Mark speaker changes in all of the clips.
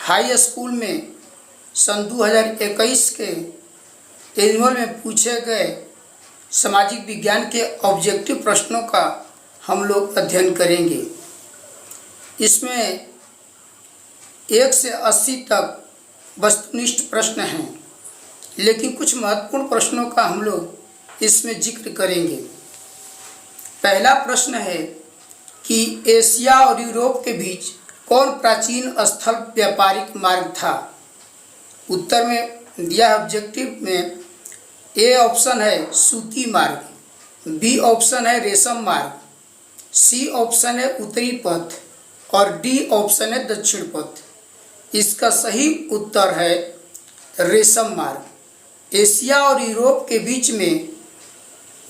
Speaker 1: High school में सन 2021 के annual में पूछे गए सामाजिक विज्ञान के ऑब्जेक्टिव प्रश्नों का हम लोग अध्ययन करेंगे। इसमें 1 से 80 तक वस्तुनिष्ठ प्रश्न हैं, लेकिन कुछ महत्वपूर्ण प्रश्नों का हम लोग इसमें जिक्र करेंगे। पहला प्रश्न है कि एशिया और यूरोप के बीच कौन प्राचीन स्थल व्यापारिक मार्ग था। उत्तर में दिया ऑब्जेक्टिव में ए ऑप्शन है सूती मार्ग, बी ऑप्शन है रेशम मार्ग, सी ऑप्शन है उत्तरी पथ और डी ऑप्शन है दक्षिण पथ। इसका सही उत्तर है रेशम मार्ग। एशिया और यूरोप के बीच में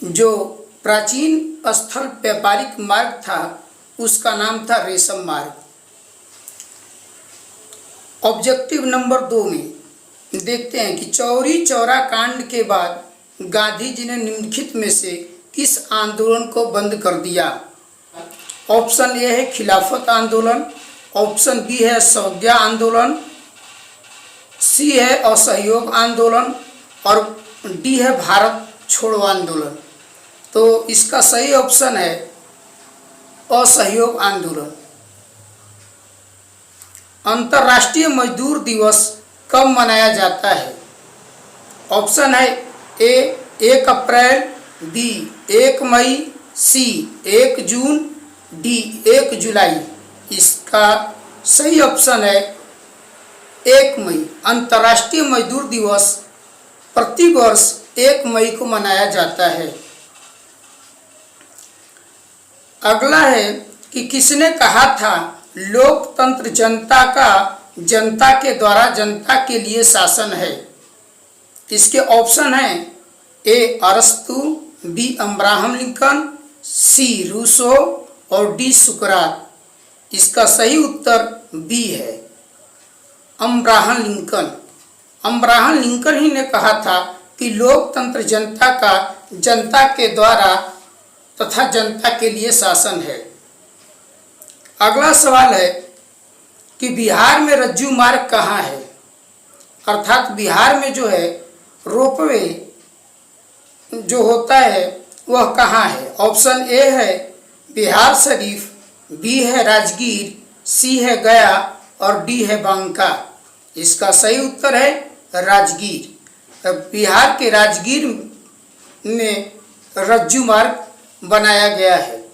Speaker 1: जो प्राचीन स्थल व्यापारिक मार्ग था उसका नाम था रेशम मार्ग। ऑब्जेक्टिव नंबर 2 में देखते हैं कि चौरी चौरा कांड के बाद गांधी जी ने निम्नलिखित में से किस आंदोलन को बंद कर दिया। ऑप्शन ए है खिलाफत आंदोलन, ऑप्शन बी है संज्ञा आंदोलन, सी है असहयोग आंदोलन और डी है भारत छोड़ो आंदोलन। तो इसका सही ऑप्शन है असहयोग आंदोलन। अंतर्राष्ट्रीय मजदूर दिवस कब मनाया जाता है। ऑप्शन है ए 1 अप्रैल, बी 1 मई, सी 1 जून, डी 1 जुलाई। इसका सही ऑप्शन है 1 मई। अंतर्राष्ट्रीय मजदूर दिवस प्रतिवर्ष 1 मई को मनाया जाता है। अगला है कि किसने कहा था लोकतंत्र जनता का जनता के द्वारा जनता के लिए शासन है। इसके ऑप्शन हैं ए अरस्तु, B Abraham Lincoln, C Rousseau और डी सुकरात। इसका सही उत्तर बी है अब्राहम लिंकन। अब्राहम लिंकन ही ने कहा था कि लोकतंत्र जनता का जनता के द्वारा तथा जनता के लिए शासन है। अगला सवाल है कि बिहार में रज्जू मार्ग कहाँ है, अर्थात बिहार में जो है रोपवे जो होता है वह कहाँ है। ऑप्शन ए है बिहार शरीफ, बी है राजगीर, सी है गया और डी है बांका। इसका सही उत्तर है राजगीर। बिहार के राजगीर में रज्जू मार्ग बनाया गया है।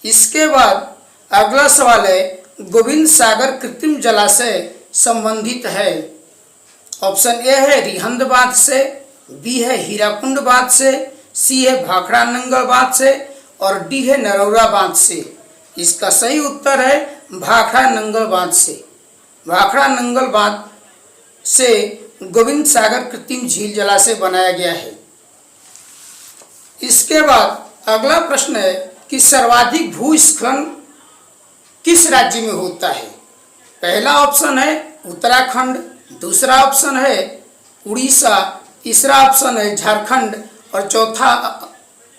Speaker 1: इसके बाद अगला सवाल है गोविंद सागर कृत्रिम जलाशय संबंधित है। ऑप्शन ए है रिहंद बांध से, बी है हीराकुंड बांध से, सी है भाखड़ा नंगल बांध से और डी है नरौरा बांध से। इसका सही उत्तर है भाखड़ा नंगल बांध से। भाखड़ा नंगल बांध से गोविंद सागर कृत्रिम झील जलाशय बनाया गया है। इसके बाद अगला प्रश्न है कि सर्वाधिक भूस्खलन किस राज्य में होता है। पहला ऑप्शन है उत्तराखंड, दूसरा ऑप्शन है उड़ीसा, तीसरा ऑप्शन है झारखंड और चौथा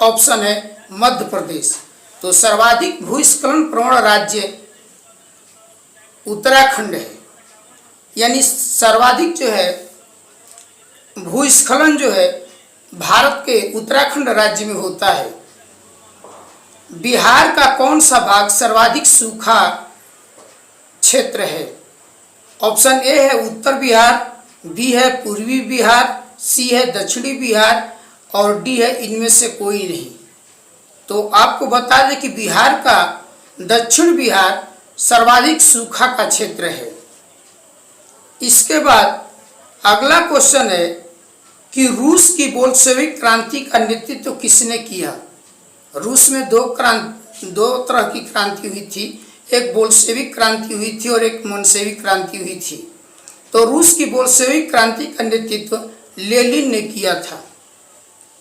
Speaker 1: ऑप्शन है मध्य प्रदेश। तो सर्वाधिक भूस्खलन प्रवण राज्य उत्तराखंड है, यानी सर्वाधिक जो है भूस्खलन जो है भारत के उत्तराखंड राज्य में होता है। बिहार का कौन सा भाग सर्वाधिक सूखा क्षेत्र है। ऑप्शन ए है उत्तर बिहार, बी है पूर्वी बिहार, सी है दक्षिणी बिहार और डी है इनमें से कोई नहीं। तो आपको बता दें कि बिहार का दक्षिण बिहार सर्वाधिक सूखा का क्षेत्र है। इसके बाद अगला क्वेश्चन है कि रूस की बोल्शेविक क्रांति का नेतृत्व किसने किया। रूस में दो तरह की क्रांति हुई थी, एक बोल्शेविक क्रांति हुई थी और एक मेन्शेविक क्रांति हुई थी। तो रूस की बोल्शेविक क्रांति का नेतृत्व लेनिन ने किया था।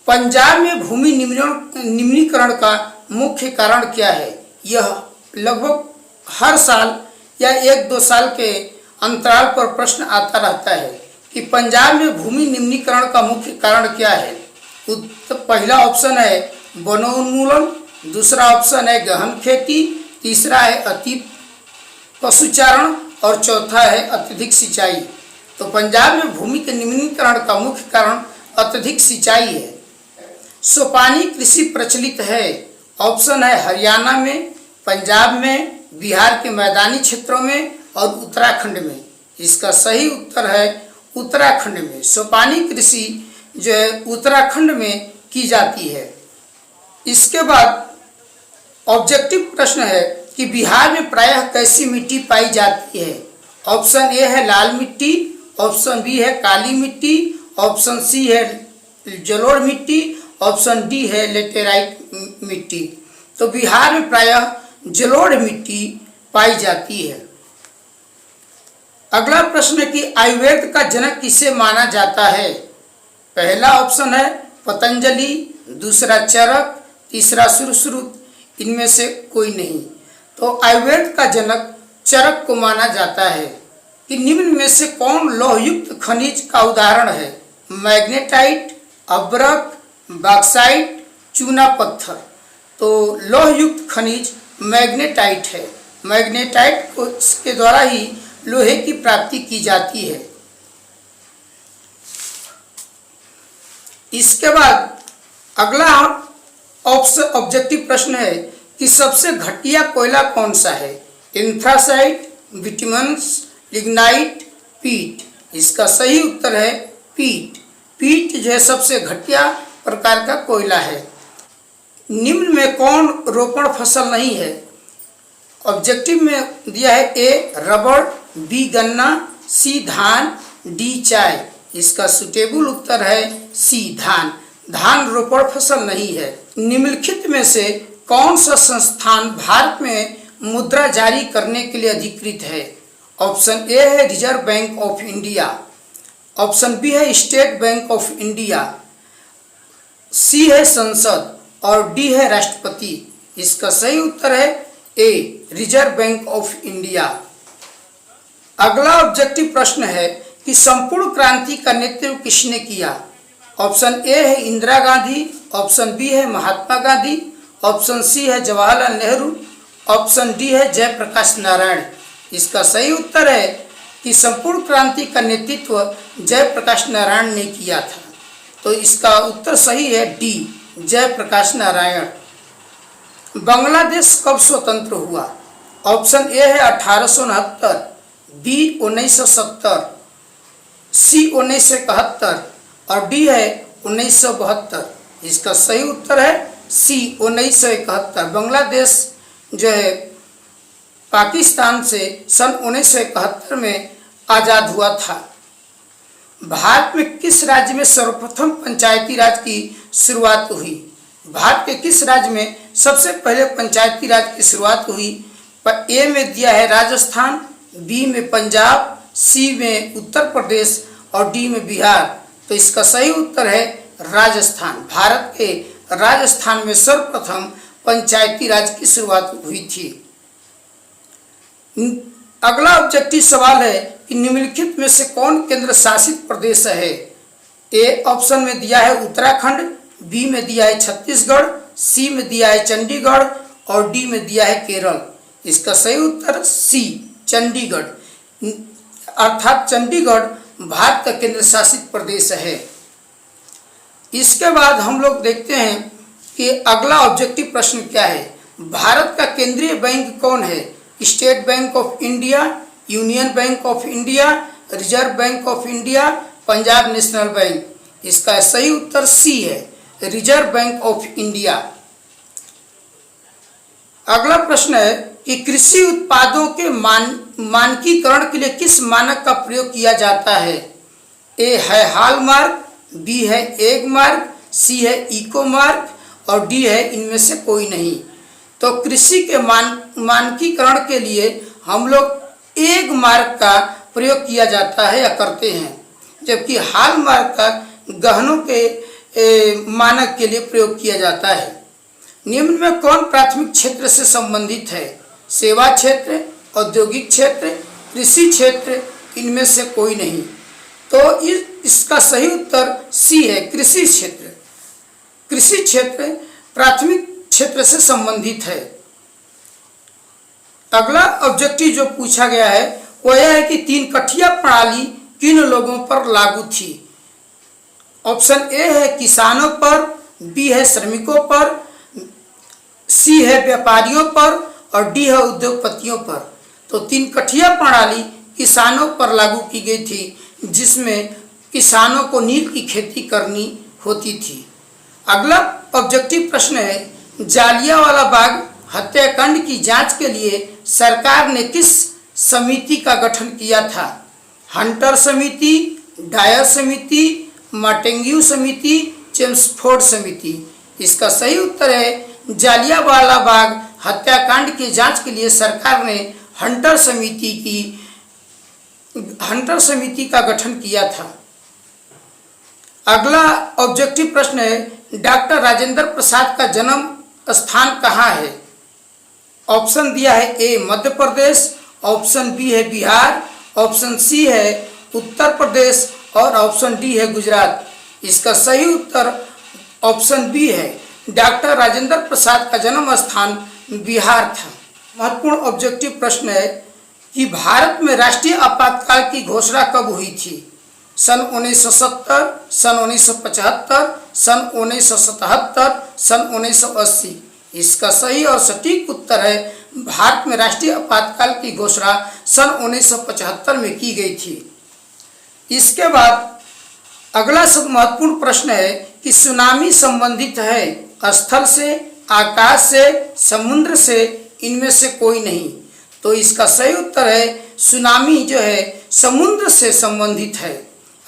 Speaker 1: पंजाब में भूमि निम्नीकरण का मुख्य कारण क्या है। यह लगभग हर साल या 1-2 साल के अंतराल पर प्रश्न आता रहता है कि पंजाब में भूमि निम्नीकरण का मुख्य कारण क्या है। पहला ऑप्शन है वनोन्मूलन, दूसरा ऑप्शन है गहन खेती, तीसरा है अति पशुचारण और चौथा है अत्यधिक सिंचाई। तो पंजाब में भूमि के निम्नीकरण का मुख्य कारण अत्यधिक सिंचाई है। सोपानी कृषि प्रचलित है। ऑप्शन है हरियाणा में, पंजाब में, बिहार के मैदानी क्षेत्रों में और उत्तराखंड में। इसका सही उत्तर है उत्तराखंड में। सोपानी कृषि जो है उत्तराखंड में की जाती है। इसके बाद ऑब्जेक्टिव प्रश्न है कि बिहार में प्रायः कैसी मिट्टी पाई जाती है। ऑप्शन ए है लाल मिट्टी, ऑप्शन बी है काली मिट्टी, ऑप्शन सी है जलोढ़ मिट्टी, ऑप्शन डी है लेटेराइट मिट्टी। तो बिहार में प्रायः जलोढ़ मिट्टी पाई जाती है। अगला प्रश्न है कि आयुर्वेद का जनक किसे माना जाता है। पहला ऑप्शन है पतंजलि, दूसरा चरक, तीसरा सुश्रुत, इनमें से कोई नहीं। तो आयुर्वेद का जनक चरक को माना जाता है। कि निम्न में से कौन लौहयुक्त खनिज का उदाहरण है। मैग्नेटाइट, अब्रक, बॉक्साइट, चूना पत्थर। तो लौहयुक्त खनिज मैग्नेटाइट है। मैग्नेटाइट के द्वारा ही लोहे की प्राप्ति की जाती है। इसके बाद अगला ऑब्जेक्टिव प्रश्न है कि सबसे घटिया कोयला कौन सा है। एंथ्रासाइट, बिटुमेनस, लिग्नाइट, पीट। इसका सही उत्तर है पीट। पीट जो है सबसे घटिया प्रकार का कोयला है। निम्न में कौन रोपण फसल नहीं है। ऑब्जेक्टिव में दिया है ए रबड़, बी गन्ना, सी धान, डी चाय। इसका सुटेबल उत्तर है सी धान। धान रोपण फसल नहीं है। निम्नलिखित में से कौन सा संस्थान भारत में मुद्रा जारी करने के लिए अधिकृत है। ऑप्शन ए है Reserve Bank of India, option B है State Bank of India, C है संसद और डी है राष्ट्रपति। इसका सही उत्तर है a reserve Bank of India. अगला ऑब्जेक्टिव प्रश्न है कि संपूर्ण क्रांति का नेतृत्व किसने किया। ऑप्शन ए है इंदिरा गांधी, ऑप्शन बी है महात्मा गांधी, ऑप्शन सी है जवाहरलाल नेहरू, ऑप्शन डी है जयप्रकाश नारायण। इसका सही उत्तर है कि संपूर्ण क्रांति का नेतृत्व जयप्रकाश नारायण ने किया था। तो इसका उत्तर सही है डी जयप्रकाश नारायण। बांग्लादेश कब स्वतंत्र हुआ। ऑप्शन ए है 1869, बी 1970, सी 1971 और डी है 1972। इसका सही उत्तर है सी 1971। बांग्लादेश जो है पाकिस्तान से सन 1971 में आज़ाद हुआ था। भारत में किस राज्य में सर्वप्रथम पंचायती राज की शुरुआत हुई। भारत के किस राज्य में सबसे पहले पंचायती राज की शुरुआत हुई। पर ए में दिया है राजस्थान, बी में पंजाब, सी में उत्तर प्रदेश और डी में बिहार। तो इसका सही उत्तर है राजस्थान। भारत के राजस्थान में सर्वप्रथम पंचायती राज की शुरुआत हुई थी। अगला ऑब्जेक्टिव सवाल है कि निम्नलिखित में से कौन केंद्र शासित प्रदेश है। ए ऑप्शन में दिया है उत्तराखंड, बी में दिया है छत्तीसगढ़, सी में दिया है चंडीगढ़ और डी में दिया है केरल। इसका सही उत्तर सी चंडीगढ़, अर्थात चंडीगढ़ भारत का केंद्र शासित प्रदेश है। इसके बाद हम लोग देखते हैं कि अगला ऑब्जेक्टिव प्रश्न क्या है। भारत का केंद्रीय बैंक कौन है। State Bank of India, union bank of India, reserve Bank of India, Punjab national bank. इसका सही उत्तर सी है रिजर्व बैंक ऑफ इंडिया। अगला प्रश्न है कि कृषि उत्पादों के मानकीकरण के लिए किस मानक का प्रयोग किया जाता है। ए है हॉलमार्क, बी है एग मार्क, सी है इको मार्क और डी है इनमें से कोई नहीं। तो कृषि के मानकीकरण के लिए हम लोग एग मार्क का प्रयोग किया जाता है या करते हैं, जबकि हॉलमार्क का गहनों के मानक के लिए प्रयोग किया जाता है। निम्न में कौन प्राथमिक क्षेत्र से संबंधित है। सेवा क्षेत्र, औद्योगिक क्षेत्र, कृषि क्षेत्र, इनमें से कोई नहीं। तो इसका सही उत्तर सी है कृषि क्षेत्र। कृषि क्षेत्र प्राथमिक क्षेत्र से संबंधित है। अगला ऑब्जेक्टिव जो पूछा गया है वो यह है कि तीन कठिया प्रणाली किन लोगों पर लागू थी। ऑप्शन ए है किसानों पर, बी है श्रमिकों पर, सी है व्यापारियों पर और डी है उद्योगपतियों पर। तो तीन कठिया प्रणाली किसानों पर लागू की गई थी, जिसमें किसानों को नील की खेती करनी होती थी। अगला ऑब्जेक्टिव प्रश्न है, जालियांवाला बाग हत्याकांड की जांच के लिए सरकार ने किस समिति का गठन किया था। हंटर समिति, डायर समिति, मार्टेंग्यू समिति, चेम्सफोर्ड समिति। इसका सही उत्तर है जालियांवाला बाग हत्याकांड की जांच के लिए सरकार ने हंटर समिति का गठन किया था। अगला ऑब्जेक्टिव प्रश्न है, डॉक्टर राजेंद्र प्रसाद का जन्म स्थान कहाँ है। ऑप्शन दिया है ए मध्य प्रदेश, ऑप्शन बी है बिहार, ऑप्शन सी है उत्तर प्रदेश और ऑप्शन डी है गुजरात। इसका सही उत्तर ऑप्शन बी है, डॉक्टर राजेंद्र प्रसाद का जन्म स्थान बिहार था। महत्वपूर्ण ऑब्जेक्टिव प्रश्न है कि भारत में राष्ट्रीय आपातकाल की घोषणा कब हुई थी। सन 1970, सन 1975, सन 1977, सन 1980। इसका सही और सटीक उत्तर है भारत में राष्ट्रीय आपातकाल की घोषणा सन 1975 में की गई थी। इसके बाद अगला सब महत्वपूर्ण प्रश्न है कि सुनामी संबंधित है स्थल से, आकाश से, समुद्र से, इनमें से कोई नहीं। तो इसका सही उत्तर है सुनामी जो है समुद्र से संबंधित है,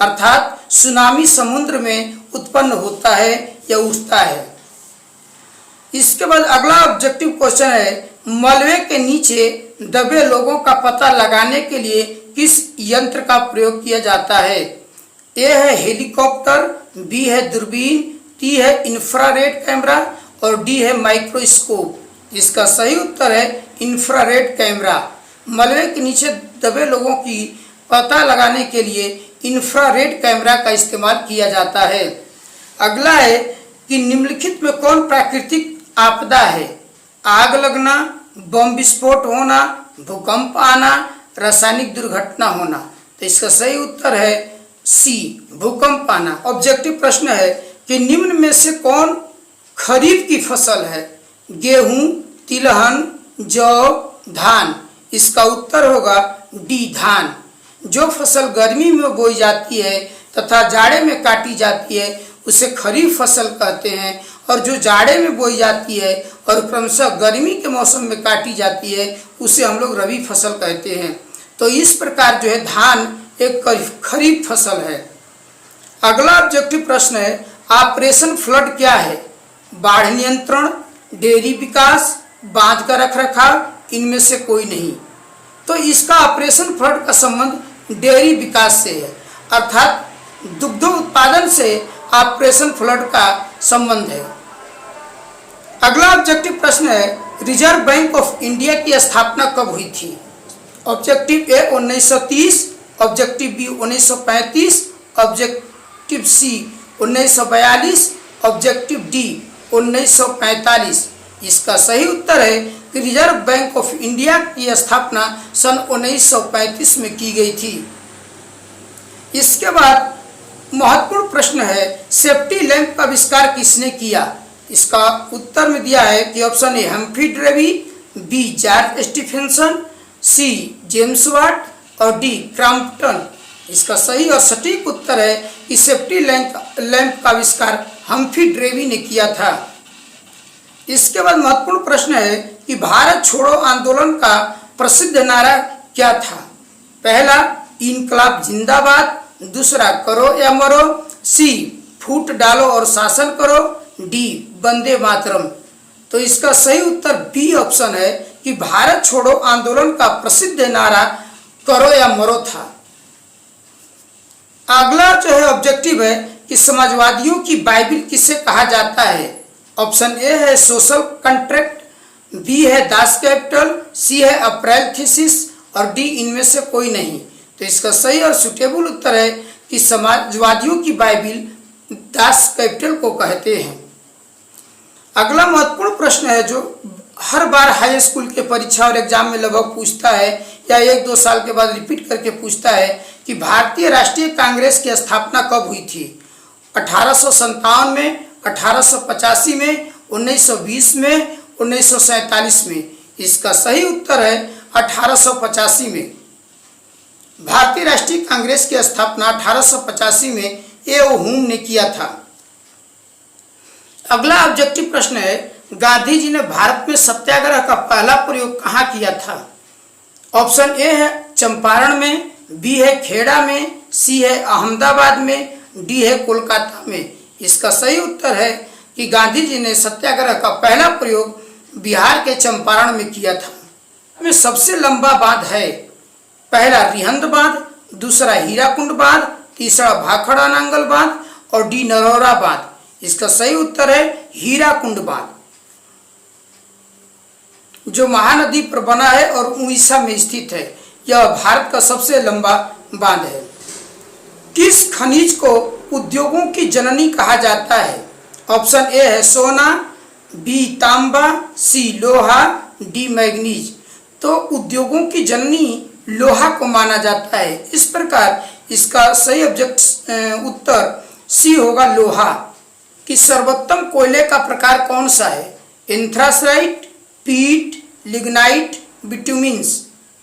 Speaker 1: अर्थात सुनामी समुद्र में उत्पन्न होता है या उठता है। इसके बाद अगला ऑब्जेक्टिव क्वेश्चन है, मलबे के नीचे दबे लोगों का पता लगाने के लिए किस यंत्र का प्रयोग किया जाता है। ए है हेलीकॉप्टर, बी है दूरबीन, टी है इंफ्रारेड कैमरा और डी है माइक्रोस्कोप। इसका सही उत्तर है इंफ्रारेड कैमरा। मलबे के नीचे दबे लोगों की पता लगाने के लिए इंफ्रारेड कैमरा का इस्तेमाल किया जाता है। अगला है कि निम्नलिखित में कौन प्राकृतिक आपदा है। आग लगना, बम विस्फोट होना, भूकंप आना, रासायनिक दुर्घटना होना। तो इसका सही उत्तर है सी भूकंप आना। ऑब्जेक्टिव प्रश्न है कि निम्न में से कौन खरीफ की फसल है। गेहूं, तिलहन, जौ, धान। इसका उत्तर होगा डी धान। जो फसल गर्मी में बोई जाती है तथा जाड़े में काटी जाती है उसे खरीफ फसल कहते हैं, और जो जाड़े में बोई जाती है और क्रमशः गर्मी के मौसम में काटी जाती है उसे हम लोग रबी फसल कहते हैं। तो इस प्रकार जो है धान एक खरीफ फसल है। अगला ऑब्जेक्टिव प्रश्न है, ऑपरेशन फ्लड क्या है। बाढ़ नियंत्रण, डेयरी विकास, बांध का रखरखाव, इनमें से कोई नहीं। तो इसका ऑपरेशन फ्लड का संबंध डेयरी विकास से है, अर्थात दुग्ध उत्पादन से ऑपरेशन फ्लड का संबंध है। अगला ऑब्जेक्टिव प्रश्न है, रिजर्व बैंक ऑफ इंडिया की स्थापना कब हुई थी। ऑब्जेक्टिव ए 1930, ऑब्जेक्टिव बी 1935, ऑब्जेक्टिव सी 1942, ऑब्जेक्टिव डी 1945। इसका सही उत्तर है कि रिजर्व बैंक ऑफ इंडिया की स्थापना सन 1935 में की गई थी। इसके बाद महत्वपूर्ण प्रश्न है, सेफ्टी लैंप का आविष्कार किसने किया। इसका उत्तर में दिया है कि option A Humphry Davy, B George Stephenson, C James Watt और डी क्रॉम्पटन। इसका सही और सटीक उत्तर है कि सेफ्टी लैंप का आविष्कार हम्फ्री डेवी ने किया था। इसके बाद महत्वपूर्ण प्रश्न है कि भारत छोड़ो आंदोलन का प्रसिद्ध नारा क्या था। पहला इनकलाब जिंदाबाद, दूसरा करो या मरो, सी फूट डालो और शासन करो, डी वंदे मातरम। तो इसका सही उत्तर बी ऑप्शन है कि भारत छोड़ो आंदोलन का प्रसिद्ध नारा करो या मरो था। अगला जो है ऑब्जेक्टिव है कि समाजवादियों की बाइबिल किसे कहा जाता है। ऑप्शन ए है सोशल कॉन्ट्रैक्ट, बी है दास कैपिटल, सी है अप्रैल थीसिस और डी इनमें से कोई नहीं। तो इसका सही और सुटेबल उत्तर है कि समाजवादियों की बाइबिल दास कैपिटल को कहते हैं। अगला महत्वपूर्ण प्रश्न है जो हर बार हाई स्कूल के परीक्षा और एग्जाम में लगभग पूछता है या 1-2 साल के बाद रिपीट करके पूछता है कि भारतीय राष्ट्रीय कांग्रेस की स्थापना कब हुई थी? 1857 में, 1885 में, 1920 में, 1947 में। इसका सही उत्तर है 1885 में। भारतीय राष्ट्रीय कांग्रेस की स्थापना 1885 में ए.ओ. हुम ने किया था। अगला ऑब्जेक्टिव प्रश्न है, गांधी जी ने भारत में सत्याग्रह का पहला प्रयोग कहाँ किया था? ऑप्शन ए है चंपारण में, बी है खेड़ा में, सी है अहमदाबाद में, डी है कोलकाता में। इसका सही उत्तर है कि गांधी जी ने सत्याग्रह का पहला प्रयोग बिहार के चंपारण में किया था। में सबसे लंबा बांध है, पहला रिहंद बांध, दूसरा हीराकुंड बांध, तीसरा भाखड़ा नांगल बांध और डी नरौरा बांध। इसका सही उत्तर है हीराकुंड बांध, जो महानदी पर बना है और उड़ीसा में स्थित है। यह भारत का सबसे लंबा बांध है। किस खनिज को उद्योगों की जननी कहा जाता है? ऑप्शन ए है सोना, बी तांबा, सी लोहा, डी मैग्नीज। तो उद्योगों की जननी लोहा को माना जाता है। इस प्रकार इसका सही उत्तर सी होगा लोहा। कि सर्वोत्तम कोयले का प्रकार कौन सा है? एंथ्रासाइट, पीट, लिग्नाइट, बिटुमिन्स।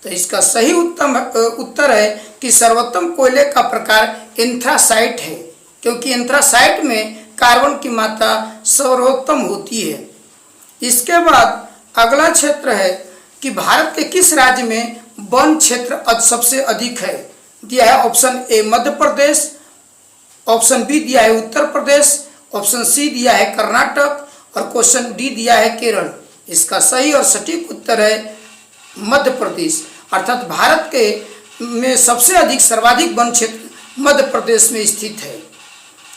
Speaker 1: तो इसका सही उत्तर है कि सर्वोत्तम कोयले का प्रकार एंथ्रासाइट है, क्योंकि एंथ्रासाइट में कार्बन की मात्रा सर्वोत्तम होती है। इसके बाद अगला क्षेत्र है कि भारत के किस राज्य में वन क्षेत्र सबसे अधिक है? दिया है option A Madhya Pradesh, option B दिया है उत्तर प्रदेश, ऑप्शन सी दिया है कर्नाटक और क्वेश्चन डी दिया है केरल। इसका सही और सटीक उत्तर है मध्य प्रदेश। अर्थात भारत के में सबसे अधिक सर्वाधिक वन क्षेत्र मध्य प्रदेश में स्थित है।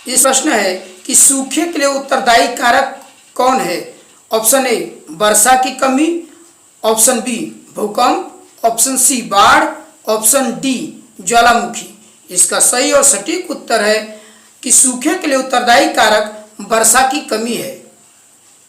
Speaker 1: इस प्रश्न है कि सूखे के लिए उत्तरदायी कारक कौन है? ऑप्शन ए वर्षा की कमी, ऑप्शन बी भूकंप, ऑप्शन सी बाढ़, ऑप्शन डी ज्वालामुखी। इसका सही और सटीक उत्तर है कि सूखे के लिए उत्तरदायी कारक वर्षा की कमी है।